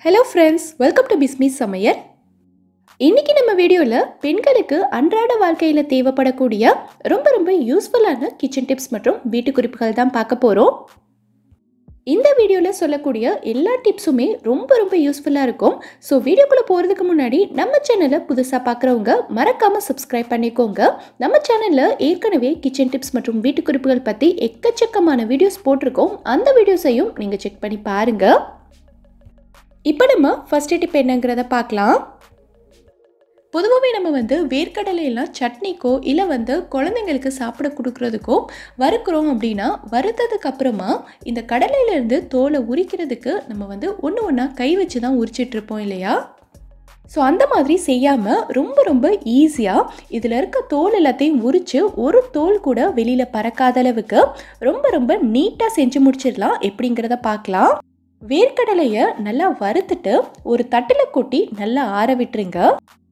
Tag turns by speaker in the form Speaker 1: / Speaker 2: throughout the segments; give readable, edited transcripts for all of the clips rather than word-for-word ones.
Speaker 1: Hello friends, welcome to Bismi Samayal. இன்னைக்கு நம்ம வீடியோல பெண்களுக்கு அன்றாட வாழ்க்கையில தேவைப்படக்கூடிய ரொம்ப யூஸ்ஃபுல்லான கிச்சன் டிப்ஸ் மற்றும் வீட்டு குறிப்புகள் தான் பார்க்க போறோம். இந்த வீடியோல சொல்லக்கூடிய எல்லா டிப்ஸுமே ரொம்ப யூஸ்ஃபுல்லா இருக்கும். சோ வீடியோக்குள்ள போறதுக்கு முன்னாடி நம்ம சேனலை புதுசா பார்க்கறவங்க மறக்காம Subscribe பண்ணிக்கோங்க. நம்ம சேனல்ல ஏற்கனவே கிச்சன் டிப்ஸ் மற்றும் வீட்டு குறிப்புகள் பத்தி எக்கச்சக்கமான வீடியோஸ் போட்டிருக்கோம். அந்த வீடியோஸையும் நீங்க செக் பண்ணி பாருங்க. இப்போ நம்ம ஃபர்ஸ்ட் டிப் என்னங்கறத பார்க்கலாம். பொதுவாகவே நம்ம வேர்க்கடலை எல்லாம் சட்னிக்கோ இல்லை குழந்தைங்களுக்கு சாப்பிட கொடுக்கறதுக்கோ வறுக்கிறோம் அப்படின்னா வறுத்ததுக்கு அப்புறமா இந்த கடலையிலேருந்து தோலை உரிக்கிறதுக்கு நம்ம ஒன்று ஒன்றா கை வச்சு தான் உரிச்சிட்டு இருப்போம் இல்லையா? ஸோ அந்த மாதிரி செய்யாமல் ரொம்ப ஈஸியாக இதில் இருக்க தோல் எல்லாத்தையும் உரித்து ஒரு தோல் கூட வெளியில் பறக்காத அளவுக்கு ரொம்ப நீட்டாக செஞ்சு முடிச்சிடலாம். எப்படிங்கிறத பார்க்கலாம். வேர்க்கடலையை நல்லா வறுத்துட்டு ஒரு தட்டில் கொட்டி நல்லா ஆற விட்டுருங்க.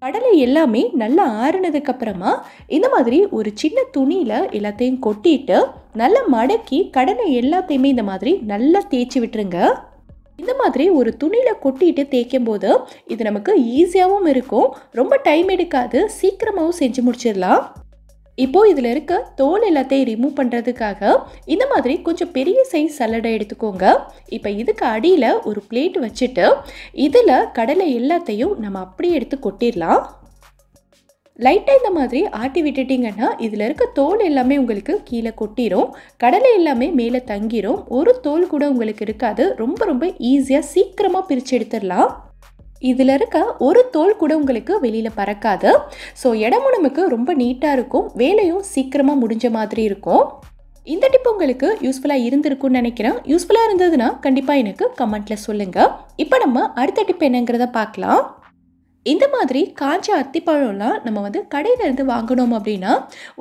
Speaker 1: கடலை எல்லாமே நல்லா ஆறுனதுக்கு அப்புறமா இந்த மாதிரி ஒரு சின்ன துணியில் எல்லாத்தையும் கொட்டிட்டு நல்லா மடக்கி கடலை எல்லாத்தையுமே இந்த மாதிரி நல்லா தேய்ச்சி விட்டுருங்க. இந்த மாதிரி ஒரு துணியில் கொட்டிட்டு தேய்க்கும் போது இது நமக்கு ஈஸியாகவும் இருக்கும், ரொம்ப டைம் எடுக்காது, சீக்கிரமாகவும் செஞ்சு முடிச்சிடலாம். இப்போது இதில் இருக்க தோல் எல்லாத்தையும் ரிமூவ் பண்ணுறதுக்காக இந்த மாதிரி கொஞ்சம் பெரிய சைஸ் சல்லடை எடுத்துக்கோங்க. இப்போ இதுக்கு அடியில் ஒரு பிளேட் வச்சுட்டு இதில் கடலை எல்லாத்தையும் நம்ம அப்படியே எடுத்து கொட்டிடலாம். லைட்டாக இந்த மாதிரி ஆட்டி விட்டுட்டிங்கன்னா இதில் இருக்க தோல் எல்லாமே உங்களுக்கு கீழே கொட்டிடும், கடலை எல்லாமே மேலே தங்கிடும், ஒரு தோல் கூட உங்களுக்கு இருக்காது. ரொம்ப ஈஸியாக சீக்கிரமாக பிரித்து எடுத்துடலாம். இதில் இருக்க ஒரு தோல் கூட உங்களுக்கு வெளியில் பறக்காது. ஸோ இடமும் நமக்கு ரொம்ப நீட்டாக இருக்கும், வேலையும் சீக்கிரமாக முடிஞ்ச மாதிரி இருக்கும். இந்த டிப் உங்களுக்கு யூஸ்ஃபுல்லாக இருந்திருக்கும்னு நினைக்கிறேன். யூஸ்ஃபுல்லாக இருந்ததுன்னா கண்டிப்பாக எனக்கு கமெண்ட்டில் சொல்லுங்கள். இப்போ நம்ம அடுத்த டிப் என்னங்கிறத பார்க்கலாம். இந்த மாதிரி காஞ்ச அத்திப்பழம்லாம் நம்ம கடையிலேருந்து வாங்கணும் அப்படின்னா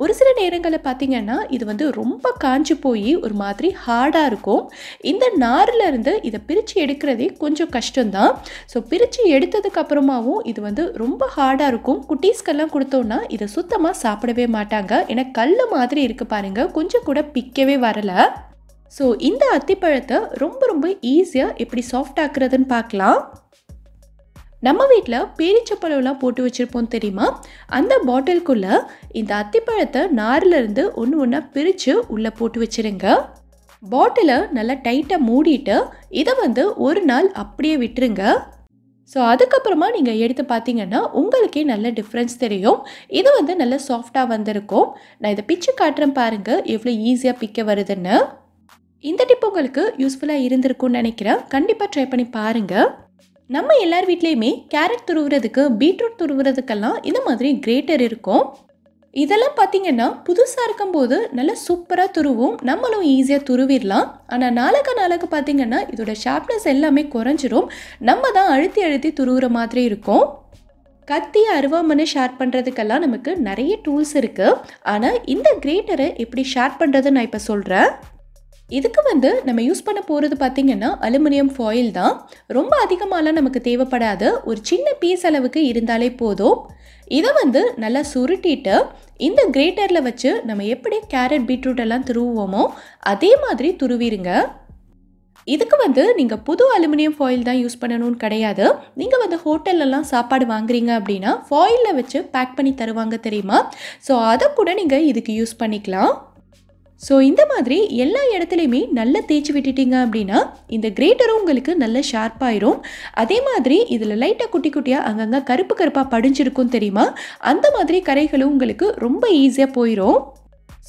Speaker 1: ஒரு சில நேரங்களில் பார்த்திங்கன்னா இது ரொம்ப காஞ்சி போய் ஒரு மாதிரி ஹார்டாக இருக்கும். இந்த நார்லேருந்து இதை பிரித்து எடுக்கிறதே கொஞ்சம் கஷ்டம்தான். ஸோ பிரித்து எடுத்ததுக்கு அப்புறமாவும் இது ரொம்ப ஹார்டாக இருக்கும். குட்டீஸ்க்கெல்லாம் கொடுத்தோன்னா இதை சுத்தமாக சாப்பிடவே மாட்டாங்க. ஏன்னா கல் மாதிரி இருக்குது பாருங்கள், கொஞ்சம் கூட பிக்கவே வரலை. ஸோ இந்த அத்திப்பழத்தை ரொம்ப ஈஸியாக எப்படி சாஃப்ட் ஆக்குறதுன்னு பார்க்கலாம். நம்ம வீட்டில் பேரிச்சப்பழம்லாம் போட்டு வச்சுருப்போம் தெரியுமா? அந்த பாட்டிலுக்குள்ளே இந்த அத்திப்பழத்தை நார்லேருந்து ஒன்று பிரித்து உள்ளே போட்டு வச்சுருங்க. பாட்டிலை நல்லா டைட்டாக மூடிட்டு இதை ஒரு நாள் அப்படியே விட்டுருங்க. ஸோ அதுக்கப்புறமா நீங்கள் எடுத்து பார்த்தீங்கன்னா உங்களுக்கே நல்ல டிஃப்ரென்ஸ் தெரியும். இது நல்லா சாஃப்டாக வந்திருக்கும். நான் இதை பிச்சு காட்டுறேன் பாருங்கள் எவ்வளோ ஈஸியாக பிக்க வருதுன்னு. இந்த டிப் உங்களுக்கு யூஸ்ஃபுல்லாக இருந்திருக்கும்னு நினைக்கிறேன். கண்டிப்பாக ட்ரை பண்ணி பாருங்கள். நம்ம எல்லார் வீட்லேயுமே கேரட் துருவுறதுக்கு, பீட்ரூட் துருவுறதுக்கெல்லாம் இந்த மாதிரி கிரேட்டர் இருக்கும். இதெல்லாம் பார்த்திங்கன்னா புதுசாக இருக்கும்போது நல்லா சூப்பராக துருவும், நம்மளும் ஈஸியாக துருவிடலாம். ஆனால் நாளுக்கு பார்த்திங்கன்னா இதோட ஷார்ப்னஸ் எல்லாமே குறைஞ்சிரும், நம்ம தான் அழுத்தி துருவுற மாதிரி இருக்கும். கத்தி அருவாமனை ஷார்ப் பண்ணுறதுக்கெல்லாம் நமக்கு நிறைய டூல்ஸ் இருக்குது. ஆனால் இந்த கிரேட்டரை எப்படி ஷார்ப் பண்ணுறதுன்னு நான் இப்போ சொல்கிறேன். இதுக்கு நம்ம யூஸ் பண்ண போகிறது பார்த்திங்கன்னா அலுமினியம் ஃபாயில் தான். ரொம்ப அதிகமாகலாம் நமக்கு தேவைப்படாது, ஒரு சின்ன பீஸ் அளவுக்கு இருந்தாலே போதும். இதை நல்லா சுருட்டிட்டு இந்த கிரேட்டரில் வச்சு நம்ம எப்படி கேரட் பீட்ரூட் எல்லாம் துருவுவோமோ அதே மாதிரி துருவிடுங்க. இதுக்கு நீங்கள் புது அலுமினியம் ஃபாயில் தான் யூஸ் பண்ணணும்னு கிடையாது. நீங்கள் ஹோட்டல்லலாம் சாப்பாடு வாங்குறீங்க அப்படின்னா ஃபாயிலில் வச்சு பேக் பண்ணி தருவாங்க தெரியுமா? ஸோ அதை கூட நீங்கள் இதுக்கு யூஸ் பண்ணிக்கலாம். ஸோ இந்த மாதிரி எல்லா இடத்துலையுமே நல்லா தேய்ச்சி விட்டுட்டீங்க அப்படின்னா இந்த கிரேட்டரும் உங்களுக்கு நல்ல ஷார்ப்பாயிரும். அதே மாதிரி இதில் லைட்டாக குட்டியாக அங்கங்கே கருப்பாக படிஞ்சிருக்கும் தெரியுமா? அந்த மாதிரி கரைகளும் உங்களுக்கு ரொம்ப ஈஸியாக போயிடும்.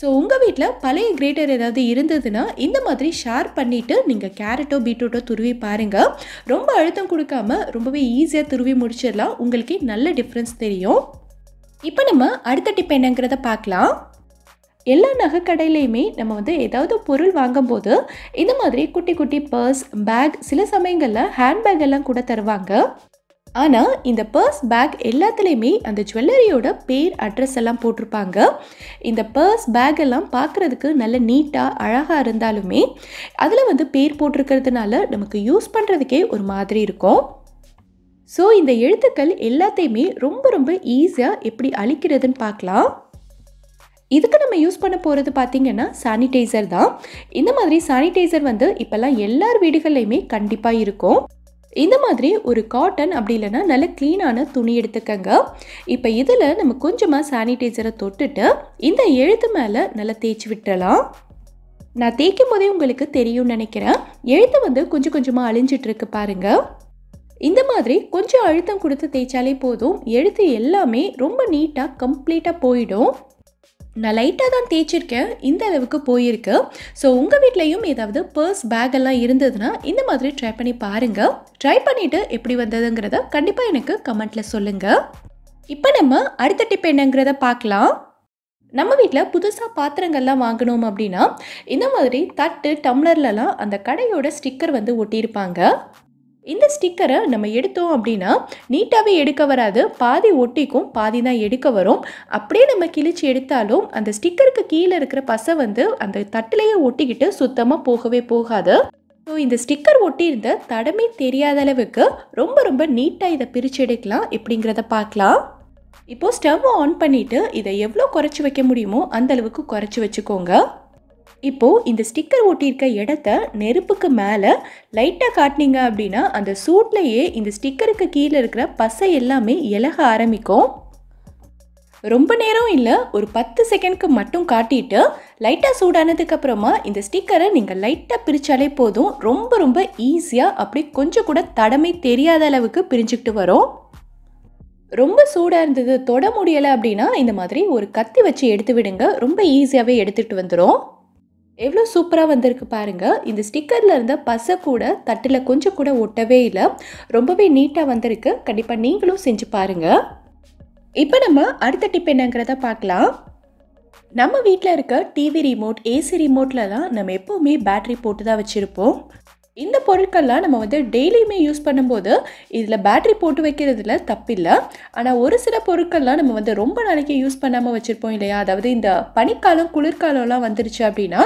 Speaker 1: ஸோ உங்கள் வீட்டில் பழைய கிரேட்டர் ஏதாவது இருந்ததுன்னா இந்த மாதிரி ஷார்ப் பண்ணிவிட்டு நீங்கள் கேரட்டோ பீட்ரூட்டோ துருவி பாருங்கள். ரொம்ப அழுத்தம் கொடுக்காம ரொம்பவே ஈஸியாக துருவி முடிச்சிடலாம், உங்களுக்கே நல்ல டிஃப்ரென்ஸ் தெரியும். இப்போ நம்ம அடுத்த டிப் என்னங்கிறத பார்க்கலாம். எல்லா நகைக்கடையிலையுமே நம்ம ஏதாவது பொருள் வாங்கும்போது இந்த மாதிரி குட்டி பர்ஸ், பேக், சில சமயங்களில் ஹேண்ட்பேக் எல்லாம் கூட தருவாங்க. ஆனால் இந்த பர்ஸ், பேக் எல்லாத்துலேயுமே அந்த ஜுவல்லரியோட பேர், அட்ரஸ் எல்லாம் போட்டிருப்பாங்க. இந்த பர்ஸ், பேக் எல்லாம் பார்க்குறதுக்கு நல்ல நீட்டாக அழகாக இருந்தாலுமே அதில் பேர் போட்டிருக்கிறதுனால நமக்கு யூஸ் பண்ணுறதுக்கே ஒரு மாதிரி இருக்கும். ஸோ இந்த எழுத்துக்கள் எல்லாத்தையுமே ரொம்ப ஈஸியாக எப்படி அழிக்கிறதுன்னு பார்க்கலாம். இதுக்கு நம்ம யூஸ் பண்ண போகிறது பார்த்திங்கன்னா சானிடைசர் தான். இந்த மாதிரி சானிடைசர் இப்போல்லாம் எல்லார் வீடுகள்லையுமே கண்டிப்பாக இருக்கும். இந்த மாதிரி ஒரு காட்டன் அப்படி இல்லைன்னா நல்ல க்ளீனான துணி எடுத்துக்கங்க. இப்போ இதில் நம்ம கொஞ்சமாக சானிடைசரை தொட்டுட்டு இந்த எழுத்து மேலே நல்லா தேய்ச்சி விட்டுறலாம். நான் தேய்க்கும் போதே உங்களுக்கு தெரியும்னு நினைக்கிறேன். எழுத்து வந்து கொஞ்சம் கொஞ்சமாக அழிஞ்சிட்ருக்கு பாருங்கள். இந்த மாதிரி கொஞ்சம் அழுத்தம் கொடுத்து தேய்ச்சாலே போதும், எழுத்து எல்லாமே ரொம்ப நீட்டாக கம்ப்ளீட்டாக போயிடும். நான் லைட்டாக தான் தேய்ச்சிருக்கேன், இந்த அளவுக்கு போயிருக்கு. ஸோ உங்கள் வீட்லேயும் ஏதாவது பர்ஸ் பேக் எல்லாம் இருந்ததுன்னா இந்த மாதிரி ட்ரை பண்ணி பாருங்கள். ட்ரை பண்ணிவிட்டு எப்படி வந்ததுங்கிறத கண்டிப்பாக எனக்கு கமெண்ட்டில் சொல்லுங்கள். இப்போ நம்ம அடுத்த டிப் என்னங்கிறத பார்க்கலாம். நம்ம வீட்டில் புதுசாக பாத்திரங்கள்லாம் வாங்கினோம் அப்படின்னா இந்த மாதிரி தட்டு டம்ளர்லலாம் அந்த கடையோட ஸ்டிக்கர் வந்து ஒட்டியிருப்பாங்க. இந்த ஸ்டிக்கரை நம்ம எடுத்தோம் அப்படின்னா நீட்டாகவே எடுக்க வராது, பாதி ஒட்டிக்கும் பாதி தான் எடுக்க வரும். அப்படியே நம்ம கிழிச்சு எடுத்தாலும் அந்த ஸ்டிக்கருக்கு கீழே இருக்கிற பசை வந்து அந்த தட்டிலேயே ஒட்டிக்கிட்டு சுத்தமாக போகவே போகாது. ஸோ இந்த ஸ்டிக்கர் ஒட்டியிருந்த தடமே தெரியாத அளவுக்கு ரொம்ப ரொம்ப நீட்டாக இதை பிரித்து எடுக்கலாம். எப்படிங்கிறத பார்க்கலாம். இப்போது ஸ்டவ் ஆன் பண்ணிவிட்டு இதை எவ்வளோ குறைச்சி வைக்க முடியுமோ அந்த அளவுக்கு குறைச்சி வச்சுக்கோங்க. இப்போது இந்த ஸ்டிக்கர் ஒட்டியிருக்க இடத்த நெருப்புக்கு மேலே லைட்டாக காட்டினீங்க அப்படின்னா அந்த சூட்லேயே இந்த ஸ்டிக்கருக்கு கீழே இருக்கிற பசை எல்லாமே இலக ஆரம்பிக்கும். ரொம்ப நேரம் இல்லை, ஒரு 10 செகண்ட்க்கு மட்டும் காட்டிட்டு லைட்டாக சூடானதுக்கு அப்புறமா இந்த ஸ்டிக்கரை நீங்கள் லைட்டாக பிரித்தாலே போதும். ரொம்ப ரொம்ப ஈஸியாக அப்படி கொஞ்சம் கூட தடமே தெரியாத அளவுக்கு பிரிஞ்சுக்கிட்டு வரும். ரொம்ப சூடாக இருந்தது தொட முடியலை அப்படின்னா இந்த மாதிரி ஒரு கத்தி வச்சு எடுத்து விடுங்க, ரொம்ப ஈஸியாகவே எடுத்துகிட்டு வந்துடும். எவ்வளோ சூப்பராக வந்திருக்கு பாருங்கள். இந்த ஸ்டிக்கரில் இருந்த பசை கூட தட்டில் கொஞ்சம் கூட ஒட்டவே இல்லை, ரொம்பவே நீட்டாக வந்திருக்கு. கண்டிப்பாக நீங்களும் செஞ்சு பாருங்கள். இப்போ நம்ம அடுத்த டிப் என்னங்கிறத பார்க்கலாம். நம்ம வீட்டில் இருக்க டிவி ரிமோட், ஏசி ரிமோட்லலாம் நம்ம எப்போவுமே பேட்ரி போட்டு தான் வச்சுருப்போம். இந்த பொருட்கள்லாம் நம்ம வந்து டெய்லியுமே யூஸ் பண்ணும்போது இதில் பேட்ரி போட்டு வைக்கிறதுல தப்பில்லை. ஆனால் ஒரு சில பொருட்கள்லாம் நம்ம வந்து ரொம்ப நாளைக்கு யூஸ் பண்ணாமல் வச்சுருப்போம் இல்லையா? அதாவது இந்த பனிக்காலம் குளிர்காலம்லாம் வந்துருச்சு அப்படின்னா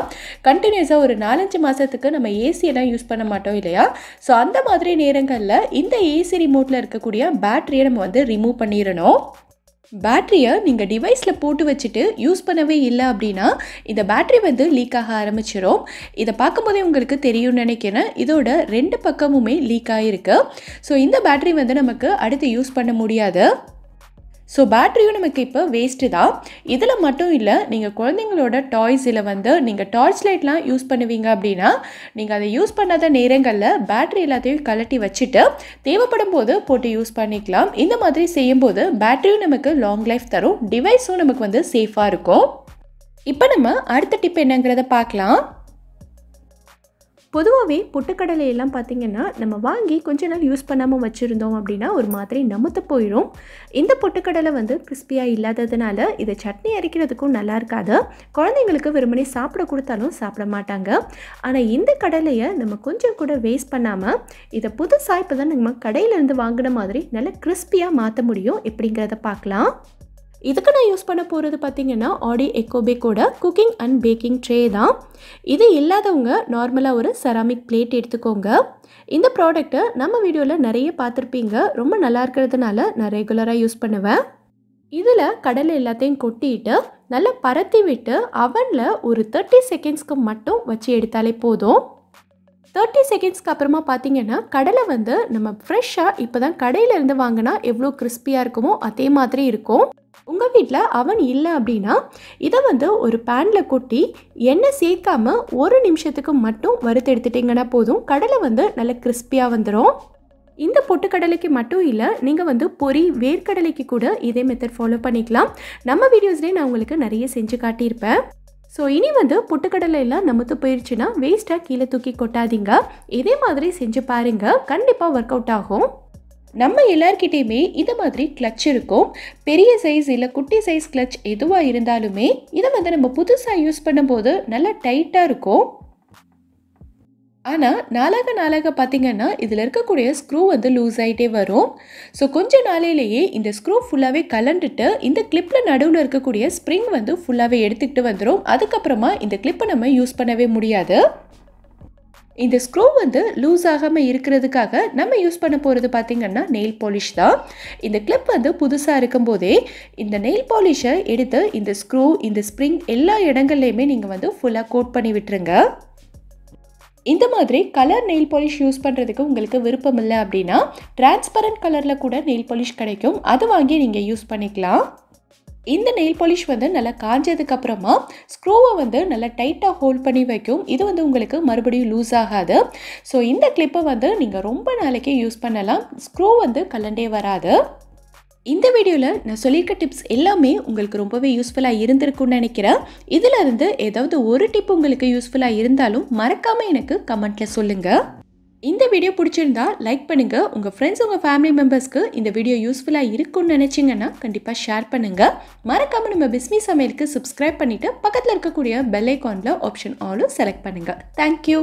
Speaker 1: கண்டினியூஸாக ஒரு 4-5 மாதத்துக்கு நம்ம ஏசியெல்லாம் யூஸ் பண்ண மாட்டோம் இல்லையா? ஸோ அந்த மாதிரி நேரங்களில் இந்த ஏசி ரிமோட்டில் இருக்கக்கூடிய பேட்டரியை நம்ம வந்து ரிமூவ் பண்ணிடணும். பேட்டரியை நீங்கள் டிவைஸில் போட்டு வச்சுட்டு யூஸ் பண்ணவே இல்லை அப்படின்னா இந்த பேட்டரி வந்து லீக் ஆக ஆரம்பிச்சிடும். இதை பார்க்கும்போதே உங்களுக்கு தெரியும்னு நினைக்கிறேன். இதோட 2 பக்கமுமே லீக் ஆகிருக்கு. ஸோ இந்த பேட்டரி வந்து நமக்கு அடுத்து யூஸ் பண்ண முடியாது. ஸோ பேட்டரியும் நமக்கு இப்போ வேஸ்ட்டு தான். இதில் மட்டும் இல்லை, நீங்கள் குழந்தைங்களோட டாய்ஸில் வந்து நீங்கள் டார்ச் லைட்லாம் யூஸ் பண்ணுவீங்க அப்படின்னா நீங்கள் அதை யூஸ் பண்ணாத நேரங்களில் பேட்டரி எல்லாத்தையும் கழட்டி வச்சுட்டு தேவைப்படும் போது போட்டு யூஸ் பண்ணிக்கலாம். இந்த மாதிரி செய்யும்போது பேட்டரியும் நமக்கு லாங் லைஃப் தரும், டிவைஸும் நமக்கு வந்து சேஃபாக இருக்கும். இப்போ நம்ம அடுத்த டிப் என்னங்கிறத பார்க்கலாம். பொதுவாகவே பொட்டுக்கடலை எல்லாம் பார்த்திங்கன்னா நம்ம வாங்கி கொஞ்ச நாள் யூஸ் பண்ணாமல் வச்சுருந்தோம் அப்படின்னா ஒரு மாதிரி நமுத்து போயிடும். இந்த பொட்டுக்கடலை வந்து கிறிஸ்பியாக இல்லாததுனால இதை சட்னி அரைக்கிறதுக்கும் நல்லா இருக்காது. குழந்தைங்களுக்கு வெறுமனே சாப்பிட கொடுத்தாலும் சாப்பிட மாட்டாங்க. ஆனால் இந்த கடலையை நம்ம கொஞ்சம் கூட வேஸ்ட் பண்ணாமல் இதை புதுசாக இப்போ தான் நம்ம கடையிலேருந்து வாங்கின மாதிரி நல்ல கிறிஸ்பியாக மாற்ற முடியும். எப்படிங்கிறத பார்க்கலாம். இதுக்கு நான் யூஸ் பண்ண போகிறது பார்த்திங்கன்னா ஆடி எக்கோபேக்கோட குக்கிங் அண்ட் பேக்கிங் ட்ரே தான். இது இல்லாதவங்க நார்மலாக ஒரு செராமிக் பிளேட் எடுத்துக்கோங்க. இந்த ப்ராடக்ட்டை நம்ம வீடியோவில் நிறைய பார்த்துருப்பீங்க. ரொம்ப நல்லா இருக்கிறதுனால நான் ரெகுலராக யூஸ் பண்ணுவேன். இதில் கடலை எல்லாத்தையும் கொட்டிட்டு நல்லா பரத்தி விட்டு அவனில் ஒரு 30 செகண்ட்ஸ்க்கு மட்டும் வச்சு எடுத்தாலே போதும். 30 செகண்ட்ஸ்க்கு அப்புறமா பார்த்திங்கன்னா கடலை வந்து நம்ம ஃப்ரெஷ்ஷாக இப்போ தான் கடையிலேருந்து வாங்கினா எவ்வளோ கிறிஸ்பியாக இருக்குமோ அதே மாதிரி இருக்கும். உங்கள் வீட்டில் அவன் இல்லை அப்படின்னா இதை வந்து ஒரு பேனில் கொட்டி எண்ணெய் சேர்க்காம 1 நிமிஷத்துக்கு மட்டும் வறுத்து எடுத்துட்டிங்கன்னா போதும். கடலை வந்து நல்ல கிறிஸ்பியாக வந்துடும். இந்த பொட்டுக்கடலைக்கு மட்டும் இல்லை, நீங்கள் வந்து பொரி வேர்க்கடலைக்கு கூட இதே மெத்தட் ஃபாலோ பண்ணிக்கலாம். நம்ம வீடியோஸ்லேயே நான் உங்களுக்கு நிறைய செஞ்சு காட்டியிருப்பேன். ஸோ இனி வந்து பொட்டுக்கடலை எல்லாம் நமத்து போயிடுச்சுன்னா வேஸ்ட்டாக கீழே தூக்கி கொட்டாதீங்க. இதே மாதிரி செஞ்சு பாருங்கள், கண்டிப்பாக ஒர்க் அவுட் ஆகும். நம்ம எல்லார்கிட்டையுமே இந்த மாதிரி கிளட்ச் இருக்கும். பெரிய சைஸ் இல்லை குட்டி சைஸ் கிளட்ச் எதுவாக இருந்தாலுமே இதை வந்து நம்ம புதுசாக யூஸ் பண்ணும்போது நல்லா டைட்டாக இருக்கும். ஆனால் நாளாக பார்த்திங்கன்னா இதில் இருக்கக்கூடிய ஸ்க்ரூ வந்து லூஸ் ஆகிட்டே வரும். ஸோ கொஞ்சம் நாளையிலேயே இந்த ஸ்க்ரூ ஃபுல்லாகவே கலண்டுட்டு இந்த கிளிப்பில் நடுவில் இருக்கக்கூடிய ஸ்ப்ரிங் வந்து ஃபுல்லாகவே எடுத்துக்கிட்டு வந்துடும். அதுக்கப்புறமா இந்த கிளிப்பை நம்ம யூஸ் பண்ணவே முடியாது. இந்த ஸ்க்ரூ வந்து லூஸ் ஆகாமல் இருக்கிறதுக்காக நம்ம யூஸ் பண்ண போகிறது பார்த்திங்கன்னா நெயில் பாலிஷ் தான். இந்த கிளிப் வந்து புதுசாக இருக்கும்போதே இந்த நெயில் பாலிஷை எடுத்து இந்த ஸ்க்ரூ, இந்த ஸ்ப்ரிங் எல்லா இடங்கள்லையுமே நீங்கள் வந்து ஃபுல்லாக கோட் பண்ணி விட்டுருங்க. இந்த மாதிரி கலர் நெயில் பாலிஷ் யூஸ் பண்ணுறதுக்கு உங்களுக்கு விருப்பம் இல்லை அப்படின்னா டிரான்ஸ்பரண்ட் கலரில் கூட நெயில் பாலிஷ் கிடைக்கும், அது வாங்கி நீங்கள் யூஸ் பண்ணிக்கலாம். இந்த நெயில் பாலிஷ் வந்து நல்லா காஞ்சதுக்கு அப்புறமா ஸ்க்ரூவை வந்து நல்லா டைட்டாக ஹோல்ட் பண்ணி வைக்கும். இது வந்து உங்களுக்கு மறுபடியும் லூஸ் ஆகாது. ஸோ இந்த கிளிப்பை வந்து நீங்கள் ரொம்ப நாளைக்கு யூஸ் பண்ணலாம், ஸ்க்ரூ வந்து கலண்டே வராது. இந்த வீடியோவில் நான் சொல்லியிருக்க டிப்ஸ் எல்லாமே உங்களுக்கு ரொம்பவே யூஸ்ஃபுல்லாக இருந்திருக்குன்னு நினைக்கிறேன். இதில் இருந்து ஏதாவது ஒரு டிப் உங்களுக்கு யூஸ்ஃபுல்லாக இருந்தாலும் மறக்காமல் எனக்கு கமெண்ட்டில் சொல்லுங்கள். இந்த வீடியோ பிடிச்சிருந்தா லைக் பண்ணுங்கள். உங்கள் ஃப்ரெண்ட்ஸ், உங்கள் ஃபேமிலி மெம்பர்ஸ்க்கு இந்த வீடியோ யூஸ்ஃபுல்லாக இருக்குன்னு நினச்சிங்கன்னா கண்டிப்பாக ஷேர் பண்ணுங்கள். மறக்காமல் நம்ம பிஸ்மி சமையலுக்கு சப்ஸ்கிரைப் பண்ணிவிட்டு பக்கத்தில் இருக்கக்கூடிய பெல் ஐக்கானில் ஆப்ஷன் ஆலும் செலக்ட் பண்ணுங்கள். தேங்க்யூ.